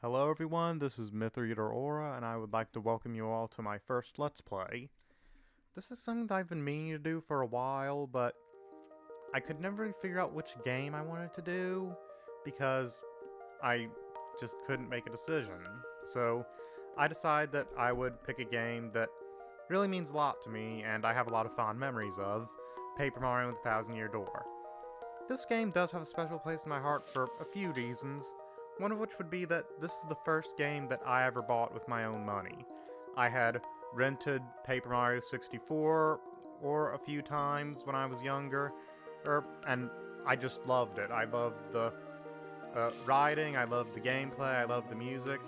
Hello everyone, this is Mythreader Aura, and I would like to welcome you all to my first Let's Play. This is something that I've been meaning to do for a while, but I could never really figure out which game I wanted to do, because I just couldn't make a decision. So I decided that I would pick a game that really means a lot to me, and I have a lot of fond memories of, Paper Mario and the Thousand Year Door. This game does have a special place in my heart for a few reasons, one of which would be that this is the first game that I ever bought with my own money. I had rented Paper Mario 64 or a few times when I was younger, and I just loved it. I loved the writing, I loved the gameplay, I loved the music.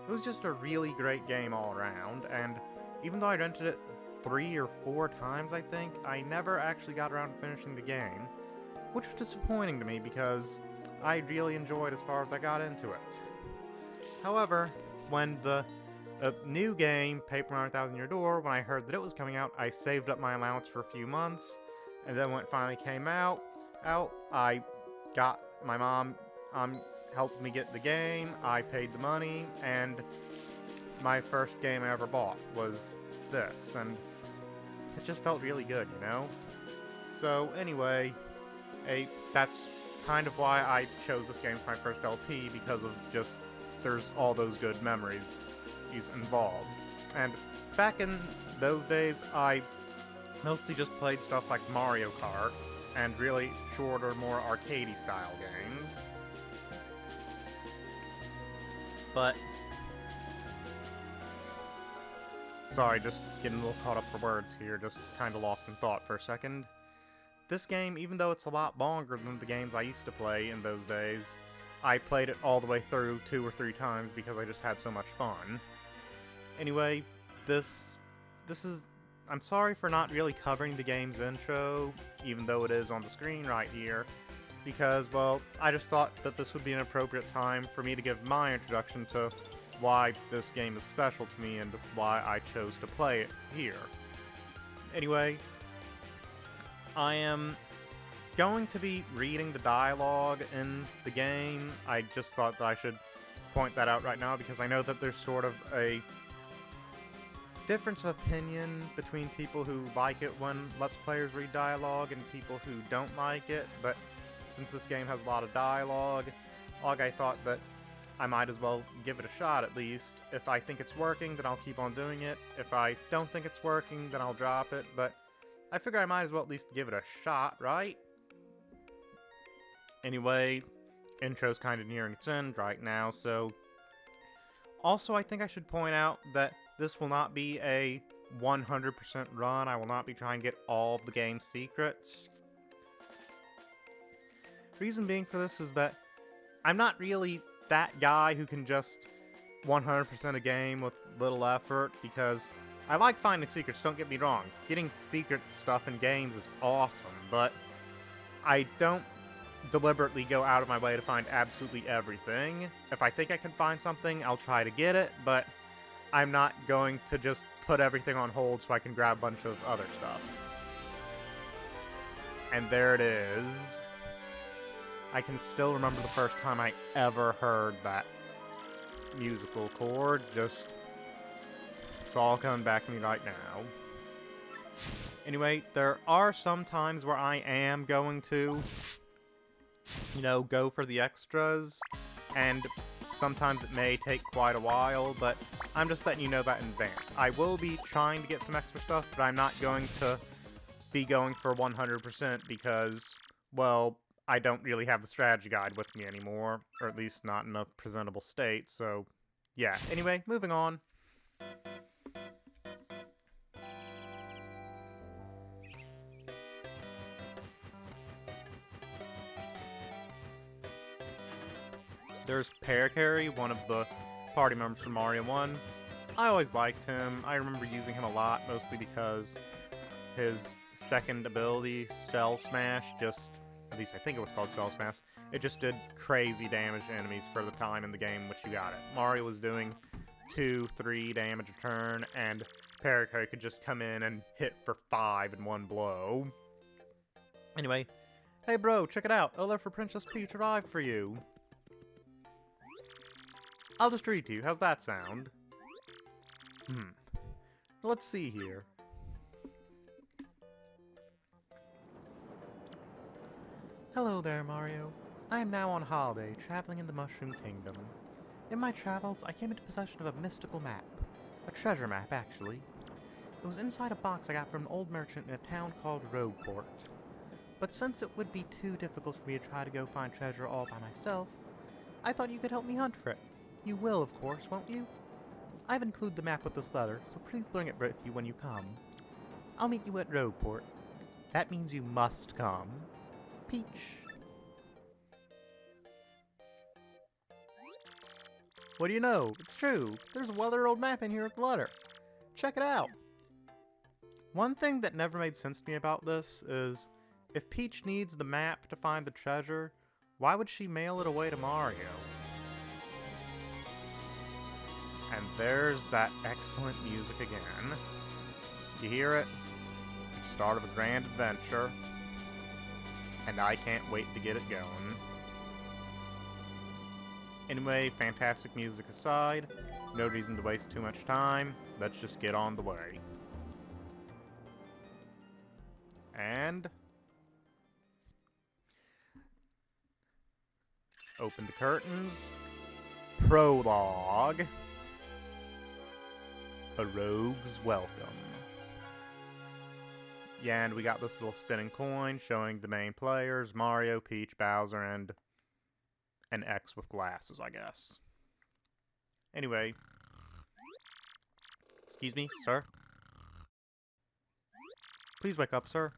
It was just a really great game all around, and even though I rented it 3 or 4 times, I think, I never actually got around to finishing the game, which was disappointing to me because I really enjoyed as far as I got into it. However, when the new game, Paper Mario Thousand Year Door, when I heard that it was coming out, I saved up my allowance for a few months, and then when it finally came out, I got my mom helped me get the game, I paid the money, and my first game I ever bought was this, and it just felt really good, you know? So anyway, that's kind of why I chose this game for my first LP, because of just, there's all those good memories involved. And back in those days, I mostly just played stuff like Mario Kart, and really shorter, more arcadey style games. But sorry, just getting a little caught up for words here, just kinda lost in thought for a second. This game, even though it's a lot longer than the games I used to play in those days, I played it all the way through 2 or 3 times because I just had so much fun. Anyway, this is... I'm sorry for not really covering the game's intro, even though it is on the screen right here, because, well, I just thought that this would be an appropriate time for me to give my introduction to why this game is special to me and why I chose to play it here. Anyway, I am going to be reading the dialogue in the game. I just thought that I should point that out right now because I know that there's sort of a difference of opinion between people who like it when Let's Players read dialogue and people who don't like it, but since this game has a lot of dialogue, I thought that I might as well give it a shot at least. If I think it's working, then I'll keep on doing it. If I don't think it's working, then I'll drop it, but I figure I might as well at least give it a shot, right? Anyway, intro's kind of nearing its end right now, so... Also, I think I should point out that this will not be a 100% run. I will not be trying to get all of the game's secrets. Reason being for this is that I'm not really that guy who can just 100% a game with little effort, because I like finding secrets, don't get me wrong. Getting secret stuff in games is awesome, but I don't deliberately go out of my way to find absolutely everything. If I think I can find something, I'll try to get it, but I'm not going to just put everything on hold so I can grab a bunch of other stuff. And there it is. I can still remember the first time I ever heard that musical chord, just... it's all coming back to me right now. Anyway, there are some times where I am going to, you know, go for the extras, and sometimes it may take quite a while, but I'm just letting you know that in advance. I will be trying to get some extra stuff, but I'm not going to be going for 100% because, well, I don't really have the strategy guide with me anymore, or at least not in a presentable state, so yeah. Anyway, moving on. There's Pericary, one of the party members from Mario 1. I always liked him. I remember using him a lot, mostly because his second ability, Shell Smash, just... at least I think it was called Shell Smash. It just did crazy damage to enemies for the time in the game which you got it. Mario was doing 2-3 damage a turn, and Pericary could just come in and hit for 5 in one blow. Anyway, hey bro, check it out! A letter for Princess Peach arrived for you! I'll just read to you. How's that sound? Let's see here. Hello there, Mario. I am now on holiday, traveling in the Mushroom Kingdom. In my travels, I came into possession of a mystical map. A treasure map, actually. It was inside a box I got from an old merchant in a town called Rogueport. But since it would be too difficult for me to try to go find treasure all by myself, I thought you could help me hunt for it. You will, of course, won't you? I've included the map with this letter, so please bring it with you when you come. I'll meet you at Rogueport. That means you must come. Peach. What do you know? It's true. There's a other old map in here with the letter. Check it out. One thing that never made sense to me about this is, if Peach needs the map to find the treasure, why would she mail it away to Mario? And there's that excellent music again. You hear it? It's the start of a grand adventure. And I can't wait to get it going. Anyway, fantastic music aside, no reason to waste too much time. Let's just get on the way. And open the curtains. Prologue. A Rogue's Welcome. Yeah, and we got this little spinning coin showing the main players, Mario, Peach, Bowser, and an X with glasses, I guess. Anyway. Excuse me, sir? Please wake up, sir.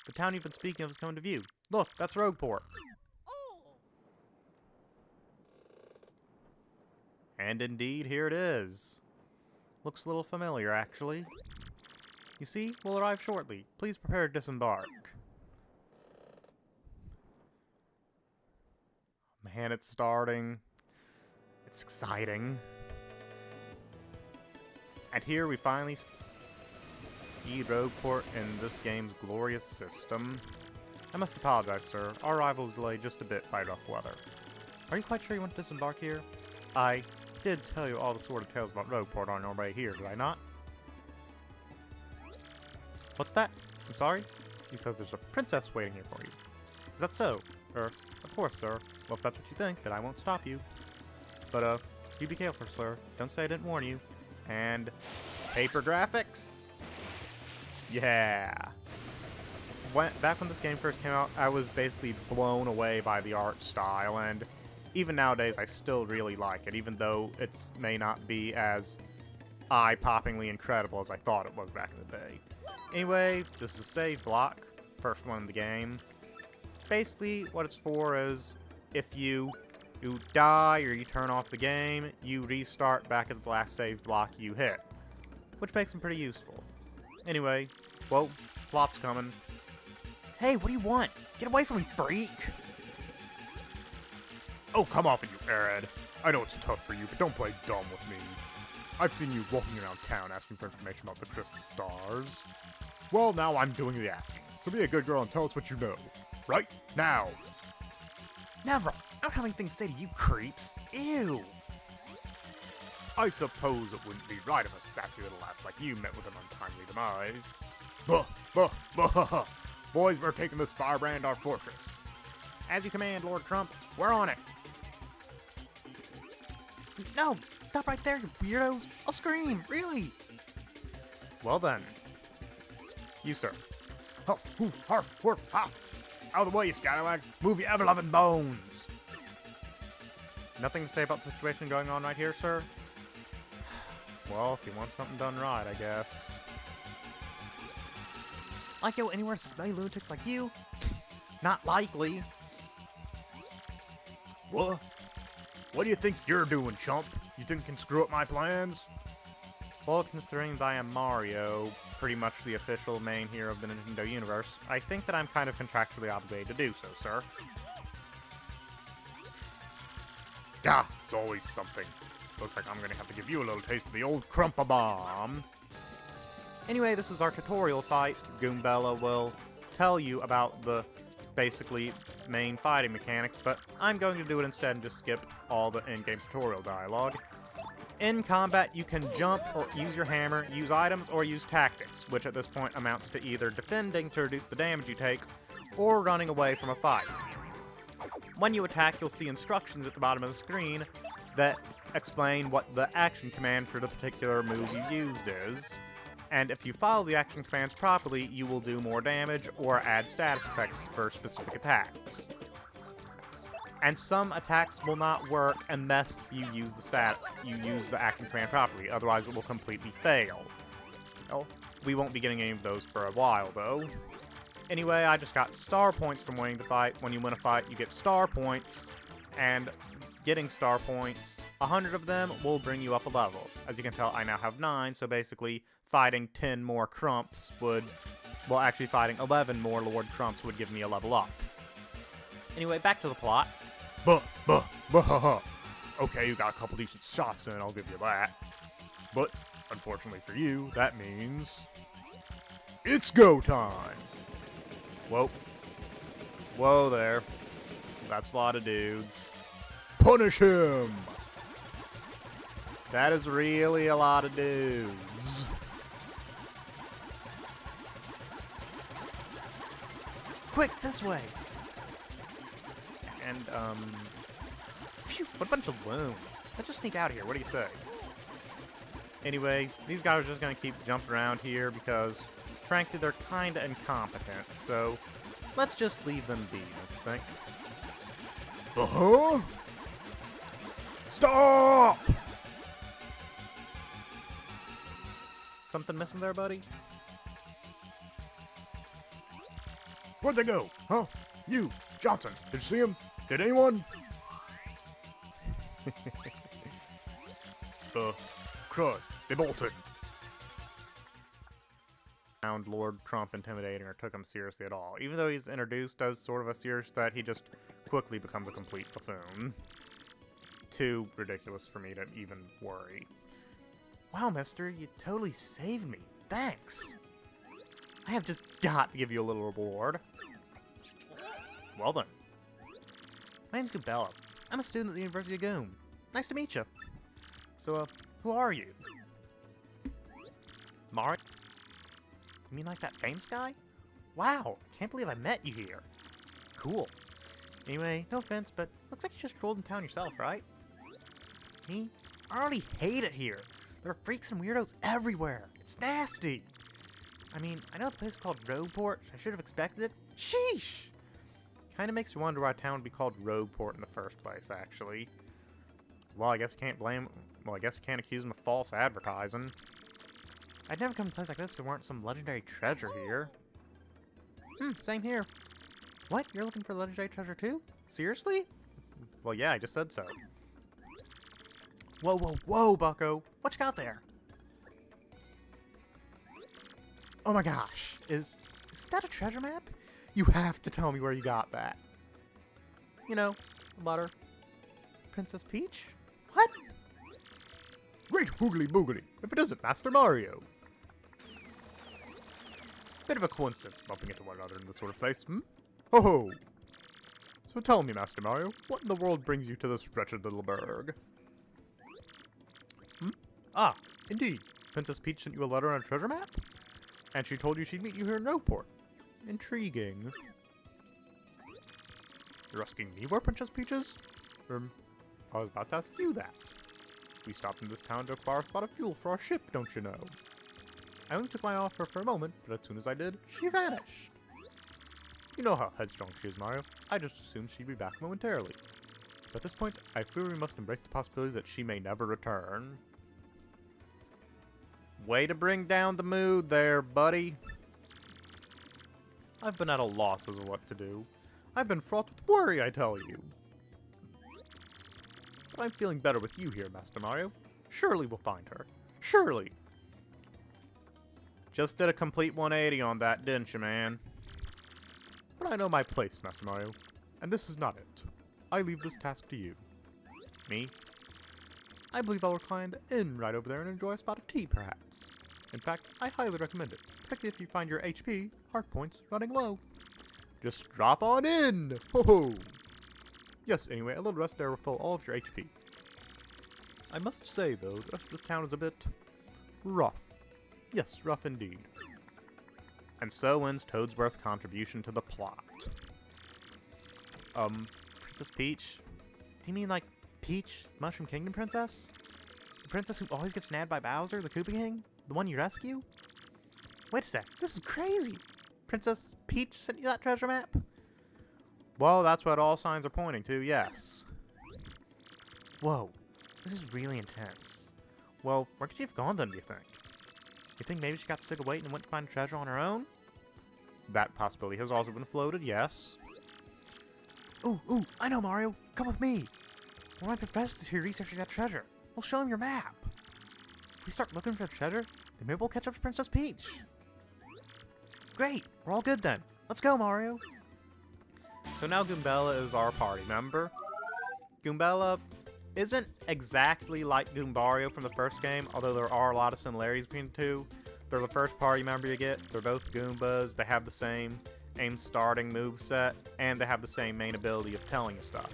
The town you've been speaking of is coming to view. Look, that's Rogueport. And indeed, here it is. Looks a little familiar, actually. You see, we'll arrive shortly. Please prepare to disembark. Man, it's starting. It's exciting. And here we finally see Rogueport in this game's glorious system. I must apologize, sir. Our arrival was delayed just a bit by rough weather. Are you quite sure you want to disembark here? I did tell you all the sort of tales about Rogueport on our way here, did I not? What's that? I'm sorry? You said there's a princess waiting here for you. Is that so? Of course, sir. Well, if that's what you think, then I won't stop you. But, you be careful, sir. Don't say I didn't warn you. And paper graphics? Yeah. Back when this game first came out, I was basically blown away by the art style, and even nowadays, I still really like it, even though it may not be as eye-poppingly incredible as I thought it was back in the day. Anyway, this is a save block, first one in the game. Basically, what it's for is, if you die or you turn off the game, you restart back at the last save block you hit, which makes them pretty useful. Anyway, whoa, flop's coming. Hey, what do you want? Get away from me, freak! Oh, come off it, you airhead. I know it's tough for you, but don't play dumb with me. I've seen you walking around town asking for information about the crystal stars. Well, now I'm doing the asking, so be a good girl and tell us what you know. Right now! Never! I don't have anything to say to you creeps! Ew! I suppose it wouldn't be right if a sassy little ass like you met with an untimely demise. Buh, buh, buh. Boys, we're taking this firebrand our fortress. As you command, Lord Trump. We're on it! No! Stop right there, you weirdos! I'll scream! Really! Well then. You, sir. Huff, hoof, harf, wharf, ha! Out of the way, you scallywag! Move your ever-loving bones! Nothing to say about the situation going on right here, sir? Well, if you want something done right, I guess. I go anywhere to smelly lunatics like you? Not likely. What? What do you think you're doing, chump? You think you can screw up my plans? Well, considering that I am Mario, pretty much the official main hero of the Nintendo universe, I think that I'm kind of contractually obligated to do so, sir. Yeah, it's always something. Looks like I'm gonna have to give you a little taste of the old Crumpa-Bomb. Anyway, this is our tutorial fight. Goombella will tell you about the basically main fighting mechanics, but I'm going to do it instead and just skip all the in-game tutorial dialogue. In combat, you can jump or use your hammer, use items, or use tactics, which at this point amounts to either defending to reduce the damage you take, or running away from a fight. When you attack, you'll see instructions at the bottom of the screen that explain what the action command for the particular move you used is. And if you follow the action commands properly, you will do more damage or add status effects for specific attacks. And some attacks will not work unless you use the action command properly, otherwise it will completely fail. Well, we won't be getting any of those for a while, though. Anyway, I just got star points from winning the fight. When you win a fight, you get star points, and getting star points, 100 of them will bring you up a level. As you can tell, I now have 9, so basically fighting 10 more Crumps would... Well, actually fighting 11 more Lord Crumps would give me a level up. Anyway, back to the plot. Okay, you got a couple decent shots in, I'll give you that. But, unfortunately for you, that means... it's go time! Whoa. Whoa there. That's a lot of dudes. Punish him! That is really a lot of dudes. Quick, this way! And, phew, what a bunch of loons. Let's just sneak out of here, what do you say? Anyway, these guys are just gonna keep jumping around here because, frankly, they're kinda incompetent, so let's just leave them be, don't you think? Uh-huh? Stop! Something missing there, buddy? Where'd they go? Huh? You, Johnson, did you see him? Did anyone? Crud, they bolted. Found Lord Trump intimidating or took him seriously at all. Even though he's introduced as sort of a serious threat, he just quickly becomes a complete buffoon. Too ridiculous for me to even worry. Wow, mister, you totally saved me. Thanks. I have just got to give you a little reward. Well then. My name's Gabella. I'm a student at the University of Goom. Nice to meet you. So, who are you? Mario? You mean like that famous guy? Wow, can't believe I met you here. Cool. Anyway, no offense, but looks like you just rolled in town yourself, right? Me? I already hate it here. There are freaks and weirdos everywhere. It's nasty. I mean, I know the place is called Rogueport. I should have expected it. Sheesh! Kinda makes you wonder why a town would be called Rogueport in the first place, actually. Well, I guess you can't blame... Well, I guess you can't accuse them of false advertising. I'd never come to a place like this if there weren't some legendary treasure here. Same here. What? You're looking for legendary treasure too? Seriously? Well, yeah, I just said so. Whoa, whoa, whoa, bucko! What you got there? Oh my gosh, is that a treasure map? You have to tell me where you got that. You know, butter. Princess Peach? What? Great hoogly boogly, if it isn't Master Mario. Bit of a coincidence bumping into one another in this sort of place, hmm? Ho ho! So tell me, Master Mario, what in the world brings you to this wretched little burg? Ah, indeed. Princess Peach sent you a letter on a treasure map? And she told you she'd meet you here in Rogueport. Intriguing. You're asking me where Princess Peach is? I was about to ask you that. We stopped in this town to acquire a spot of fuel for our ship, don't you know? I only took my offer for a moment, but as soon as I did, she vanished. You know how headstrong she is, Mario. I just assumed she'd be back momentarily. But at this point, I fear we must embrace the possibility that she may never return. Way to bring down the mood there, buddy. I've been at a loss as to what to do. I've been fraught with worry, I tell you. But I'm feeling better with you here, Master Mario. Surely we'll find her. Surely. Just did a complete 180 on that, didn't you, man? But I know my place, Master Mario. And this is not it. I leave this task to you. Me? I believe I'll recline the inn right over there and enjoy a spot of tea, perhaps. In fact, I highly recommend it, particularly if you find your HP, heart points, running low. Just drop on in! Ho ho! Yes, anyway, a little rest there will fill all of your HP. I must say, though, the rest of this town is a bit rough. Yes, rough indeed. And so ends Toadsworth's contribution to the plot. Princess Peach? Do you mean like Peach, Mushroom Kingdom princess? The princess who always gets nabbed by Bowser, the Koopa King? The one you rescue? Wait a sec, this is crazy! Princess Peach sent you that treasure map? Well, that's what all signs are pointing to, yes. Whoa, this is really intense. Well, where could she have gone then, do you think? You think maybe she got sick of waiting and went to find treasure on her own? That possibility has also been floated, yes. Ooh, I know, Mario! Come with me! One of my professors is here researching that treasure. We'll show him your map. If we start looking for the treasure, then maybe we'll catch up to Princess Peach. Great! We're all good then. Let's go, Mario! So now Goombella is our party member. Goombella isn't exactly like Goombario from the first game, although there are a lot of similarities between the two. They're the first party member you get. They're both Goombas. They have the same aim starting moveset, and they have the same main ability of telling you stuff.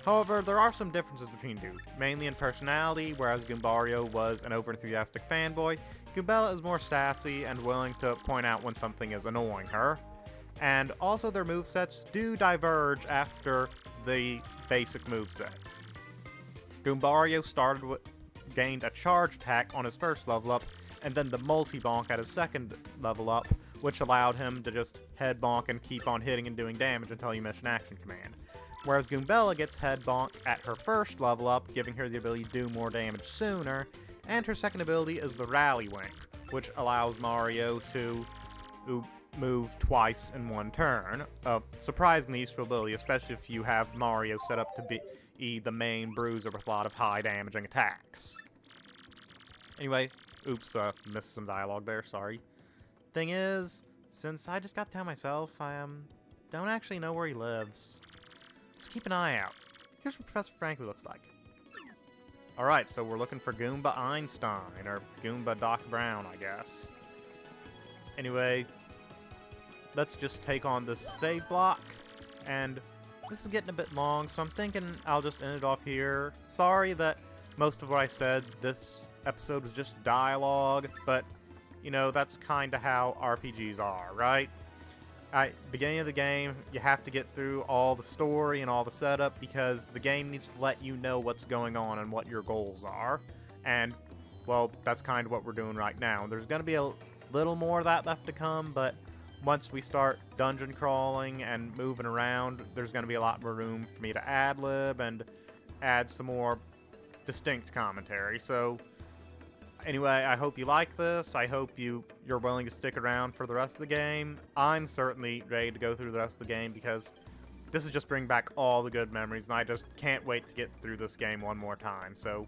However, there are some differences between two, mainly in personality. Whereas Goombario was an overenthusiastic fanboy, Goombella is more sassy and willing to point out when something is annoying her. And also their movesets do diverge after the basic moveset. Goombario gained a charge attack on his first level up, and then the multi-bonk at his second level up, which allowed him to just head bonk and keep on hitting and doing damage until you miss an action command. Whereas Goombella gets head bonk at her first level up, giving her the ability to do more damage sooner, and her second ability is the Rally Wink, which allows Mario to move twice in one turn. Surprisingly useful ability, especially if you have Mario set up to be the main bruiser with a lot of high damaging attacks. Anyway, oops, missed some dialogue there, sorry. Thing is, since I just got down myself, I don't actually know where he lives. So keep an eye out. Here's what Professor Franklin looks like. Alright, so we're looking for Goomba Einstein, or Goomba Doc Brown, I guess. Anyway, let's just take on this save block, and this is getting a bit long, so I'm thinking I'll just end it off here. Sorry that most of what I said this episode was just dialogue, but, you know, that's kinda how RPGs are, right? At the beginning of the game, you have to get through all the story and all the setup because the game needs to let you know what's going on and what your goals are. And, well, that's kind of what we're doing right now. There's going to be a little more of that left to come, but once we start dungeon crawling and moving around, there's going to be a lot more room for me to ad-lib and add some more distinct commentary. So, anyway, I hope you like this. I hope you're willing to stick around for the rest of the game. I'm certainly ready to go through the rest of the game because this is just bringing back all the good memories, and I just can't wait to get through this game one more time. So,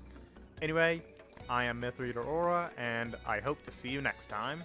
anyway, I am Myth Reader Aura, and I hope to see you next time.